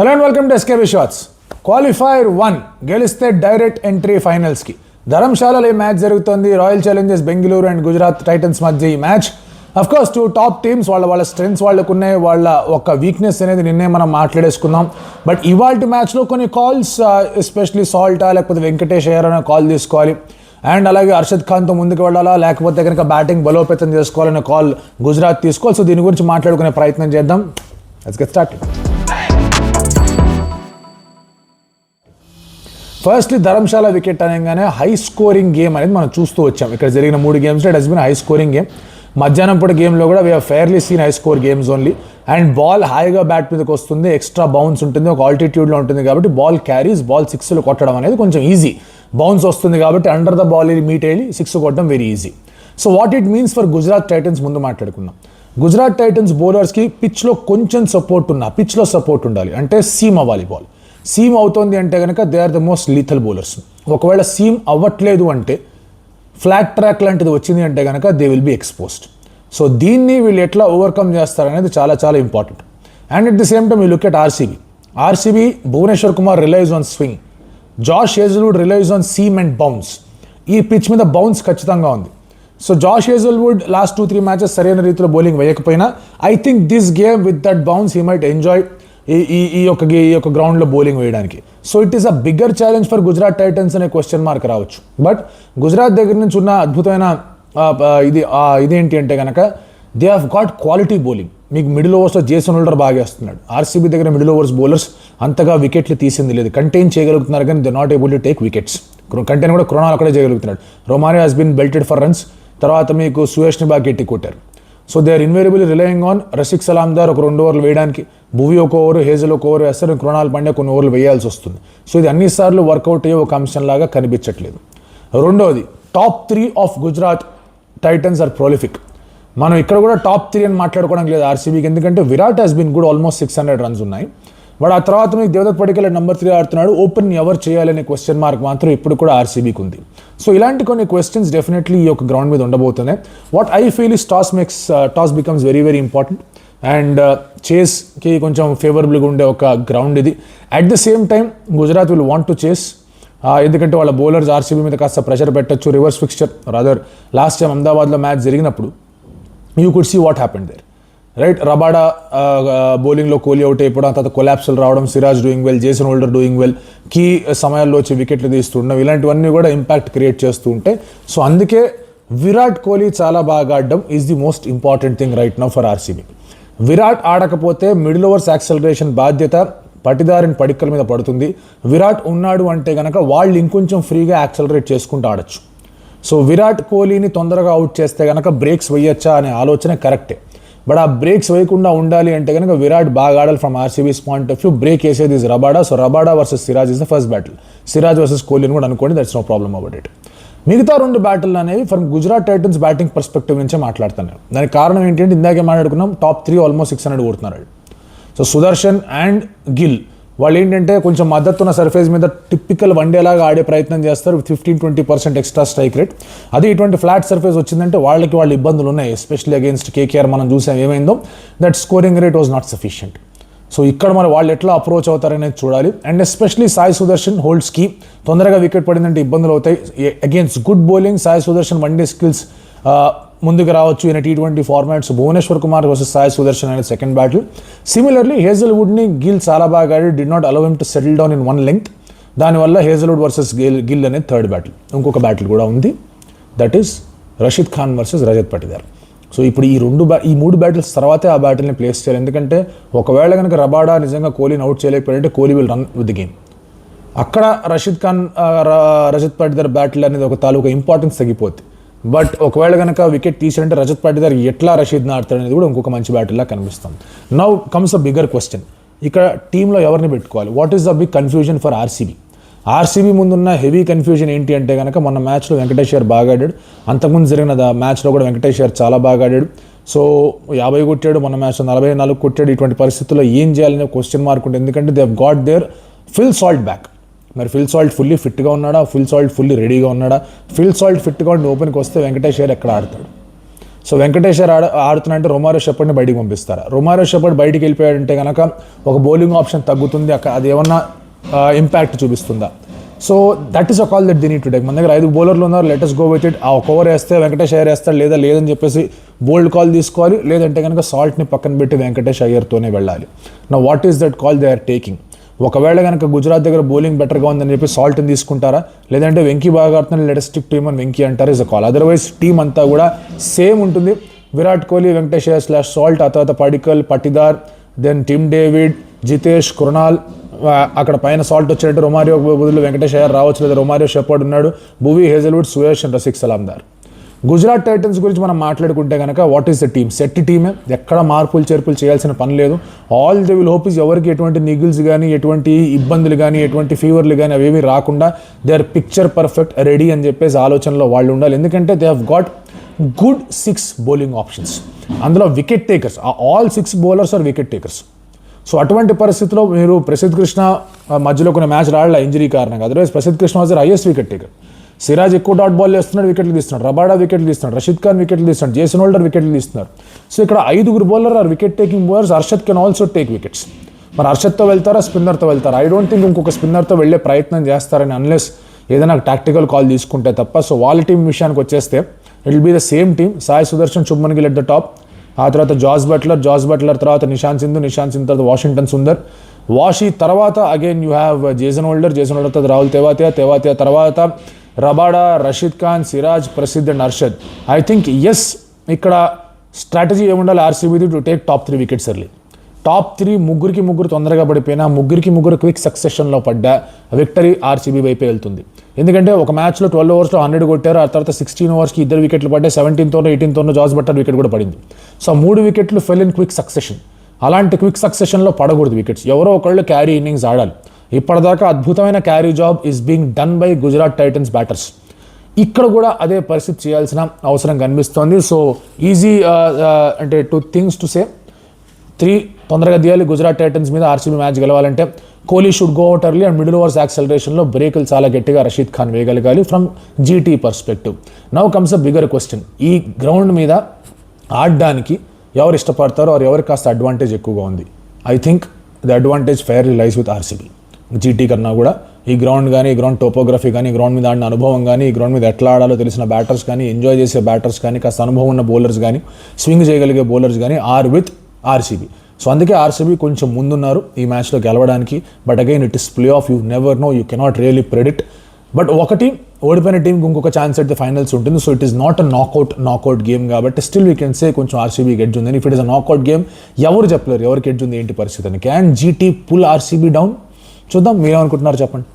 Hello and welcome to SKB shots. Qualifier 1 గెలిస్తే direct entry ఫైనల్స్కి. ధర్మశాలలో ఈ match జరుగుతుంది. Royal Challengers Bengaluru and Gujarat Titans మధ్య ఈ match. Of course two top teams, వాళ్ళ strengths వాళ్ళకు ఉన్నాయి, వాళ్ళ ఒక వీక్నెస్ అనేది నిన్నే మనం మాట్లాడేసుకుందాం. బట్ ఇవాల్టి మ్యాచ్లో కొన్ని కాల్స్, ఎస్పెషలీ సాల్టా లేకపోతే వెంకటేష్ అయ్యర్ అనే కాల్ తీసుకోవాలి. అండ్ అలాగే అర్షద్ ఖాన్తో ముందుకు వెళ్ళాలా లేకపోతే కనుక బ్యాటింగ్ బలోపేతం చేసుకోవాలనే కాల్ గుజరాత్ తీసుకోవాలి. సో దీని గురించి మాట్లాడుకునే ప్రయత్నం చేద్దాం. Let's get started. Firstly Dharamshala wicket అనగానే హై స్కోరింగ్ గేమ్ అనేది మనం చూస్తూ వచ్చాం. ఇక్కడ జరిగిన 3 గేమ్స్లో it has been high scoring game. మధ్యాహ్నం పూట గేమ్లో కూడా we fairly seen high score games only. And ball హాయిగా బ్యాట్ మీదకి వస్తుంది, ఎక్స్ట్రా బౌన్స్ ఉంటుంది, ఒక ఆల్టిట్యూడ్లో ఉంటుంది కాబట్టి బాల్ క్యారీస్, బాల్ 6లు కొట్టడం అనేది కొంచెం ఈజీ. బౌన్స్ వస్తుంది కాబట్టి అండర్ ద బాల్ మీట్ అయ్యి 6 కొట్టడం very easy. So what it means for Gujarat Titans ముందు మాట్లాడుకున్నాం. గుజరాత్ టైటన్స్ బౌలర్స్కి పిచ్లో కొంచెం సపోర్ట్ పిచ్లో సపోర్ట్ ఉండాలి. అంటే సీమ్ అవ్వాలి బాల్. సీమ్ అవుతోంది అంటే కనుక they are the most lethal bowlers. ఒకవేళ సీమ్ అవ్వట్లేదు అంటే, ఫ్లాట్ ట్రాక్ లాంటిది వచ్చింది అంటే కనుక they will be exposed. So దీన్ని వీళ్ళు ఎట్లా ఓవర్కమ్ చేస్తారనేది చాలా చాలా important. And at the same time you look at RCB Bhuvneshwar Kumar rely on swing, Josh Hazlewood rely on seam and bounce. ఈ పిచ్ మీద బౌన్స్ ఖచ్చితంగా ఉంది. So Josh Hazlewood last 2-3 matches సరైన రీతిలో బౌలింగ్ వేయకపోయినా I think this game with that bounce he might enjoy ఈ యొక్క గ్రౌండ్లో బౌలింగ్ వేయడానికి. So it is a bigger challenge for Gujarat Titans అనే క్వశ్చన్ మార్క్ రావచ్చు. బట్ గుజరాత్ దగ్గర నుంచి ఉన్న అద్భుతమైన ఇదేంటి అంటే కనుక they have got quality bowling. మీకు మిడిల్ ఓవర్స్లో జేసన్ హోల్డర్ బాగా వేస్తున్నాడు. ఆర్సీబీ దగ్గర మిడిల్ ఓవర్స్ బౌలర్స్ అంతగా వికెట్లు తీసింది లేదు. కంటైన్ చేయగలుగుతున్నారు కానీ they not able to take wickets. Contain కూడా క్రోనాల్ అక్కడే చేయగలుగుతున్నాడు. Romario has been belted for runs. తర్వాత మీకు సుయేష్ని బాగా గట్టి కొట్టారు. So they are invariably relying on Rashid సలాందార్ ఒక 2 ఓవర్లు వేయడానికి, భువి ఒక ఓవర్, హేజల్ ఒక ఓవర్ వేస్తారు, కృణాల్ పాండ్యా కొన్ని ఓవర్లు వేయాల్సి వస్తుంది. సో ఇది అన్నిసార్లు వర్కౌట్ అయ్యే ఒక అంశంలాగా కనిపించట్లేదు. రెండోది, top 3 of Gujarat Titans are prolific. మనం ఇక్కడ కూడా టాప్ 3 అని మాట్లాడుకోవడం లేదు ఆర్సీబీకి, ఎందుకంటే Virat has been good, almost 600 runs ఉన్నాయి. బట్ ఆ తర్వాత మీకు దేవదత్ పడికల్ నెంబర్ 3 ఆడుతున్నాడు. ఓపెన్ ఎవరు చేయాలనే క్వశ్చన్ మార్క్ మాత్రం ఇప్పుడు కూడా ఆర్సీబీకి ఉంది. సో ఇలాంటి కొన్ని క్వశ్చన్స్ డెఫినెట్లీ ఈ యొక్క గ్రౌండ్ మీద ఉండబోతున్నాయి. What I feel is toss becomes very very important. And చేస్కి కొంచెం ఫేవరబుల్గా ఉండే ఒక గ్రౌండ్ ఇది. At the same time Gujarat will want to chase, ఎందుకంటే వాళ్ళ బౌలర్స్ ఆర్సీబీ మీద కాస్త ప్రెషర్ పెట్టచ్చు. Reverse fixture rather last time అహ్మదాబాద్లో మ్యాచ్ జరిగినప్పుడు you could see what happened there, right? Rabada బౌలింగ్లో కోహ్లీ అవుట్ అయిపోవడం, తర్వాత కొలాప్స్లు రావడం, Siraj doing well, Jason Holder doing well, key సమయాల్లో వచ్చి వికెట్లు తీస్తుండడం, ఇలాంటివన్నీ కూడా ఇంపాక్ట్ క్రియేట్ చేస్తూ ఉంటాయి. సో అందుకే విరాట్ కోహ్లీ చాలా బాగా ఆడడం is the most important thing right now for RCB. Virat ఆడకపోతే మిడిల్ ఓవర్స్ యాక్సలరేషన్ బాధ్యత పటిదారిని పడిక్కల మీద పడుతుంది. విరాట్ ఉన్నాడు అంటే కనుక వాళ్ళు ఇంకొంచెం ఫ్రీగా యాక్సలరేట్ చేసుకుంటూ ఆడచ్చు. సో విరాట్ కోహ్లీని తొందరగా అవుట్ చేస్తే కనుక బ్రేక్స్ వేయచ్చా అనే ఆలోచన కరెక్టే. బట్ ఆ బ్రేక్స్ వేయకుండా ఉండాలి అంటే కనుక విరాట్ బాగా ఆడాలి from RCB's point of view. Break వేసేది is Rabada. So Rabada versus Siraj is the first battle. Siraj versus కోహ్లీని కూడా అనుకోండి, that's no problem about it. మిగతా 2 బ్యాటిల్ అనేవి from Gujarat Titans batting perspective నుంచే మాట్లాడుతాను. దానికి కారణం ఏంటంటే ఇందాకే మాట్లాడుకున్నాం, టాప్ 3 ఆల్మోస్ట్ 600 కొడుతున్నారు. సో సుదర్శన్ అండ్ గిల్ వాళ్ళు ఏంటంటే కొంచెం మద్దతున్న సర్ఫేస్ మీద టిపికల్ వన్డేలాగా ఆడే ప్రయత్నం చేస్తారు విత్ 15-20% ఎక్స్ట్రా స్ట్రైక్ రేట్. అది ఇటువంటి ఫ్లాట్ సర్ఫేస్ వచ్చిందంటే వాళ్ళ ఇబ్బందులు ఉన్నాయి. ఎస్పెషల్లీ అగేన్స్ట్ కేకేఆర్ మనం చూసాం ఏమైందో, that scoring rate was not sufficient. So ఇక్కడ మరి వాళ్ళు ఎట్లా అప్రోచ్ అవుతారనేది చూడాలి. అండ్ ఎస్పెషలీ సాయి సుదర్శన్ హోల్డ్స్కి తొందరగా వికెట్ పడిందంటే ఇబ్బందులు అవుతాయి. Against good bowling Sai Sudarshan one day skills ముందుకు రావచ్చు in T20 formats. Bhubaneswar Kumar versus Sai Sudarshan అనేది సెకండ్ బ్యాటిల్. సిమిలర్లీ హేజల్వుడ్ని గిల్ చాలా బాగా ఆడి, did not allow him to settle down in 1 length. దానివల్ల హేజల్వుడ్ వర్సెస్ గిల్ అనేది థర్డ్ బ్యాటిల్. ఇంకొక బ్యాటిల్ కూడా ఉంది, that is Rashid Khan versus Rajat Patidar. So ఇప్పుడు ఈ 3 బ్యాటిల్స్ తర్వాతే ఆ బ్యాటిల్ని ప్లేస్ చేయాలి. ఎందుకంటే ఒకవేళ కనుక రబాడా నిజంగా కోహ్లీని అవుట్ చేయలేకపోయాడంటే Kohli will run with the game. అక్కడ రషీద్ ఖాన్ రజత్ పటిదార్ బ్యాటిల్ అనేది ఒక తాలూకా ఇంపార్టెన్స్ తగ్గిపోద్ది. బట్ ఒకవేళ కనుక వికెట్ తీసారంటే రజత్ పటిదార్ ఎట్లా రషీద్ని ఆడతాడు అనేది కూడా ఇంకొక మంచి బ్యాటిల్లా కనిపిస్తుంది. Now comes a bigger question, ఇక్కడ టీంలో ఎవరిని పెట్టుకోవాలి? What is the big confusion for RCB? RCB ముందున్న హెవీ కన్ఫ్యూజన్ ఏంటి అంటే కనుక మొన్న మ్యాచ్లో వెంకటేష్ అయ్యర్ బాగా ఆడాడు. అంతకుముందు జరిగిన మ్యాచ్లో కూడా వెంకటేష్ అయ్యర్ చాలా బాగా ఆడాడు. సో 50 కొట్టాడు, మొన్న మ్యాచ్లో 44 కొట్టాడు. ఇటువంటి పరిస్థితుల్లో ఏం చేయాలనే క్వశ్చన్ మార్క్ ఉంటుంది. ఎందుకంటే they have got their Phil Salt back. మరి ఫిల్ సాల్ట్ ఫుల్లీ ఫిట్గా ఉన్నాడా? ఫిల్ సాల్ట్ ఫుల్లీ రెడీగా ఉన్నాడా? ఫిల్ సాల్ట్ ఫిట్గా ఉండి ఓపెన్కి వస్తే వెంకటేష్ అయ్యర్ ఎక్కడ ఆడతాడు? సో వెంకటేశ్వర్ ఆడుతున్నంటే రొమారియో షెపర్డ్ని బయటికి పంపిస్తారు. రొమారియో షెపర్డ్ బయటికి వెళ్ళిపోయాడంటే కనుక ఒక బౌలింగ్ ఆప్షన్ తగ్గుతుంది, అది ఏమన్నా ఇంపాక్ట్ చూపిస్తుందా? So that is a call that the need to take. మన దగ్గర 5 బౌలర్లు ఉన్నారు, లెటస్ గో విత్ ఇట్. ఆ ఒక ఓవర్ వేస్తే వెంకటేష్ అయ్యర్ వేస్తాడు, లేదని చెప్పేసి బోల్డ్ కాల్ తీసుకోవాలి, లేదంటే కనుక సాల్ట్ని పక్కన పెట్టి వెంకటేష్ అయ్యర్తోనే వెళ్ళాలి. నా what is that call they are taking? ఒకవేళ కనుక గుజరాత్ దగ్గర బౌలింగ్ బెటర్గా ఉందని చెప్పి సాల్ట్ని తీసుకుంటారా, లేదంటే వెంకీ బాగా ఆడుతున్న లెటెస్ట్ స్టిక్ టీమ్ అని వెంకీ అంటారు is a call. Otherwise team అంతా కూడా సేమ్ ఉంటుంది. విరాట్ కోహ్లీ, వెంకటేష్ అయ్యర్ / సాల్ట్, ఆ తర్వాత Padikkal, Patidar, then Tim David, Jitesh, Krunal, అక్కడ పైన సాల్ట్ వచ్చేటట్టు రొమారియో బదులు వెంకటేష్ అయ్యర్ రావచ్చు, లేదా రొమారియో షెపర్డ్ ఉన్నాడు, Bhuvi, Hazlewood, Suyash and Rasikh Salamdar. Gujarat Titans గురించి మనం మాట్లాడుకుంటే కనుక what is the team? Set టీమే, ఎక్కడ మార్పులు చేర్పులు చేయాల్సిన పని లేదు. All they will hope is ఎవరికి ఎటువంటి నిగిల్స్ కానీ, ఎటువంటి ఇబ్బందులు కానీ, ఎటువంటి ఫీవర్లు కానీ అవేమీ రాకుండా they are picture perfect ready అని చెప్పేసి ఆలోచనలో వాళ్ళు ఉండాలి. ఎందుకంటే they have got good 6 bowling options. అందులో wicket takers, all 6 bowlers are wicket takers. So అటువంటి పరిస్థితిలో మీరు ప్రసిద్ధ్ కృష్ణ మధ్యలో కొన్ని మ్యాచ్ రాళ్ళ ఇంజరీ కారణంగా, otherwise Prasidh Krishna was highest wicket taker. Siraj ఎక్కువ డాట్ బాల్ వేస్తున్నాడు, వికెట్లు తీస్తున్నాడు. రబాడా వికెట్లు తీస్తున్నాడు, రషీద్ ఖాన్ వికెట్లు తీస్తున్నాడు, జేసన్ హోల్డర్ వికెట్లు తీస్తున్నారు. సో ఇక్కడ 5 bowler are wicket taking bowlers. Harshad can also take wickets. మరి హర్షద్తో వెళ్తారా, స్పిన్నర్తో వెళ్తారా? ఐ డోంట్ థింక్ ఇంకొక స్పిన్నర్తో వెళ్ళే ప్రయత్నం చేస్తారని, అన్లెస్ ఏదైనా టాక్టికల్ కాల్ తీసుకుంటే తప్ప. సో వాళ్ళ టీం విషయానికి వచ్చేస్తే it will be the same team. Sai Sudharsan, Shubman Gill at the top, ఆ తర్వాత జాస్ బట్లర్ తర్వాత నిశాంత్ సింధు తర్వాత వాషింగ్టన్ సుందర్, వాషి తర్వాత again you have Jason Holder తర్వాత రాహుల్ తెవాతియా తర్వాత Rabada, Rashid Khan, Siraj, Prasidh and Harshad. I think is ఇక్కడ స్ట్రాటజీ ఏముండాలి ఆర్సీబీది to take top 3 wickets early. Top 3 ముగ్గురు తొందరగా పడిపోయినా, ముగ్గురు క్విక్ సక్సెషన్లో పడ్డా విక్టరీ ఆర్సీబీ వైపే వెళ్తుంది. ఎందుకంటే ఒక మ్యాచ్లో 12 ఓవర్స్లో 100 కొట్టారు, ఆ తర్వాత 16 ఓవర్స్కి 2 వికెట్లు పడ్డాయి, 17తోనో 18తోనో జాస్ బట్లర్ వికెట్ కూడా పడింది. సో 3 వికెట్లు ఫెల్ ఇన్ క్విక్ సక్సెషన్. అలాంటి క్విక్ సక్సెషన్లో పడకూడదు వికెట్స్. ఎవరో ఒకళ్ళు క్యారీ ఇన్నింగ్స్ ఆడాలి. ఇప్పటిదాకా అద్భుతమైన carry job is being done by Gujarat Titans batters. ఇక్కడ కూడా అదే పరిస్థితి చేయాల్సిన అవసరం కనిపిస్తోంది. సో ఈజీ అంటే 2 థింగ్స్ టు సే. 3 తొందరగా తీయాలి గుజరాత్ టైటన్స్ మీద ఆర్సీబీ మ్యాచ్ గెలవాలంటే. Kohli should go out early and middle overs యాక్సలరేషన్లో బ్రేకులు చాలా గట్టిగా రషీద్ ఖాన్ వేయగలగాలి from GT perspective. Now comes a bigger question. ఈ గ్రౌండ్ మీద ఆడడానికి ఎవరు ఇష్టపడతారో ఎవరికి కాస్త అడ్వాంటేజ్ ఎక్కువగా ఉంది? I think the advantage fairly lies with RCB. GT కన్నా కూడా ఈ గ్రౌండ్ కానీ, ఈ గ్రౌండ్ టోపోగ్రఫీ కానీ, ఈ గ్రౌండ్ మీద ఆడిన అనుభవం కానీ, ఈ గ్రౌండ్ మీద ఎట్లా ఆడాలో తెలిసిన బ్యాటర్స్ కానీ, ఎంజాయ్ చేసే బ్యాటర్స్ కానీ, కాస్త అనుభవం ఉన్న బౌలర్స్ కానీ, స్వింగ్ చేయగలిగే బౌలర్స్ కానీ ఆర్ విత్ ఆర్సీబీ. సో అందుకే ఆర్సీబీ కొంచెం ముందున్నారు ఈ మ్యాచ్లో గెలవడానికి. But again it is play off, you never know, you cannot really predict. But ఒకటి ఓడిపోయిన టీంకి ఇంకొక ఛాన్స్ అయితే ఫైనల్స్ ఉంటుంది. So it is not a knockout game కాబట్టి స్టిల్ వీ కెన్ సే కొంచెం ఆర్సీబీకి ఎడ్జ్ ఉంది. If it is a knockout game ఎవరు చెప్పలేరు ఎవరికి ఎడ్జ్ ఉంది ఏంటి పరిస్థితి అని. Can GT pull RCB down? చూద్దాం, మీరేమనుకుంటున్నారు చెప్పండి.